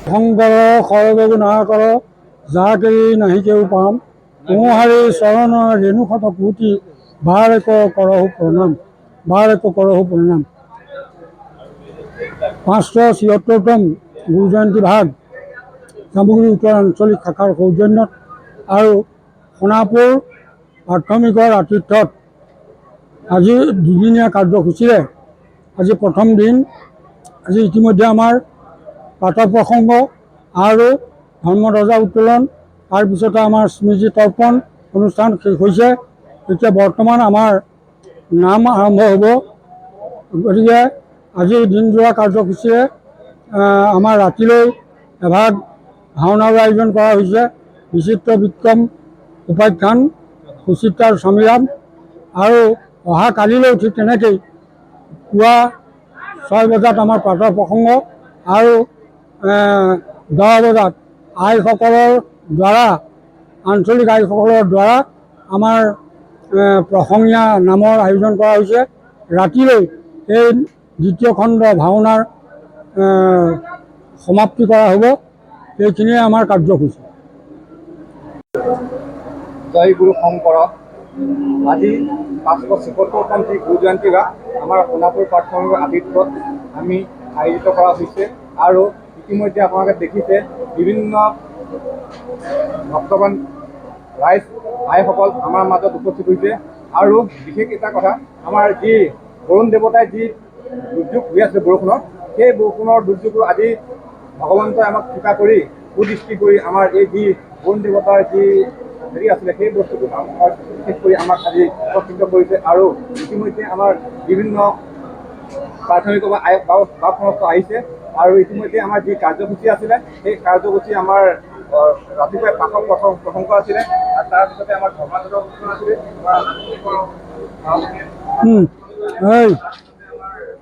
শংকৰ সৰবেগু নাহকৰ যাকেৰি নাহিকেও পাম তোমাহাৰী চৰণ ৰেণুশত কোটি বাৰ এক কৰহু প্ৰণাম বাৰ এক কৰহু প্ৰণাম। 576তম গুৰু জয়ন্তী ভাগ জামুগুৰি উত্তৰ আঞ্চলিক শাখাৰ সৌজন্যত আৰু সোণাপুৰ প্ৰাথমিকৰ আতিথ্যত আজি দুদিনীয়া কাৰ্যসূচীৰে আজি প্ৰথম দিন। আজি ইতিমধ্যে আমাৰ প্ৰাতঃ প্ৰসংগ আৰু ধৰ্মধ্বজা উত্তোলন, তাৰপিছতে আমাৰ স্মৃতি তৰ্পণ অনুষ্ঠান শেষ হৈছে। এতিয়া বৰ্তমান আমাৰ নাম আৰম্ভ হ'ব। গতিকে আজি দিনজোৰা কাৰ্যসূচীৰে আমাৰ ৰাতিলৈ এভাগ ভাওনাৰো আয়োজন কৰা হৈছে। বিচিত্ৰ বিক্ৰম উপাখ্যান সুচিত্ৰাৰ স্বামীৰাম আৰু অহা কালিলৈ ঠিক তেনেকেই পুৱা 6 বজাত আমাৰ প্ৰাতঃ প্ৰসংগ আৰু 10 বজাত আইসকলৰ দ্বাৰা আঞ্চলিক আইসকলৰ দ্বাৰা আমাৰ প্ৰসংগীয়া নামৰ আয়োজন কৰা হৈছে। ৰাতিলৈ এই দ্বিতীয় খণ্ড ভাওনাৰ সমাপ্তি কৰা হ'ব। এইখিনিয়ে আমাৰ কাৰ্যসূচী। জয় গুৰু শংকৰ। আজি 576তম যি গুৰু জয়ন্তী ভাগ আমাৰ সোণাপুৰ প্ৰাথমিকৰ আতিথ্যত আমি আয়োজিত কৰা হৈছে আৰু ইতিমধ্যে আপোনালোকে দেখিছে বিভিন্ন ভক্তবান ৰাইজ আইসকল আমাৰ মাজত উপস্থিত হৈছে। আৰু বিশেষ এটা কথা, আমাৰ যি বৰুণ দেৱতাই যি দুৰ্যোগ হৈ আছে বৰষুণৰ, সেই বৰষুণৰ দুৰ্যোগটো আজি ভগৱন্তই আমাক কৃপা কৰি সুদৃষ্টি কৰি আমাৰ এই যি বৰুণ দেৱতাৰ যি হেৰি আছিলে সেই বস্তুটো শেষ কৰি আমাক আজি উপকৃত কৰিছে। আৰু ইতিমধ্যে আমাৰ বিভিন্ন প্ৰাথমিকৰ বাপ আহিছে আৰু ইতিমধ্যে আমাৰ যি কাৰ্যসূচী আছিলে সেই কাৰ্যসূচী আমাৰ ৰাতিপুৱাই প্ৰসংগ আছিলে আৰু তাৰপিছতে আমাৰ ধৰ্মধ্বজা অনুষ্ঠান আছিলে।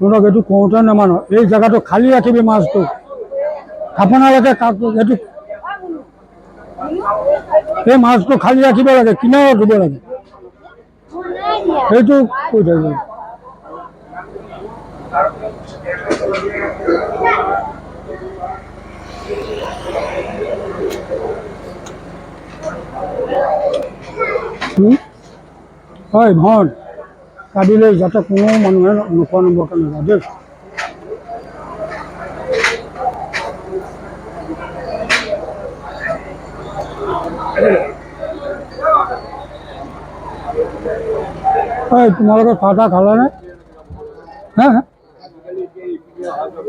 তোমাক এইটো কওঁতে নামানো, এই জেগাটো খালী ৰাখিবি, মাছটো আপোনালোকে এইটো এই মাছটো খালী ৰাখিব লাগে, কিনাৰত দিব লাগে, সেইটো কৈ থাকিব। হয় ভন কালিলৈ যাতে কোনো মানুহে নোখোৱা নোবোৱাকৈ নাযায় দেই। তোমালোকে চাহ তাহ খালানে? হা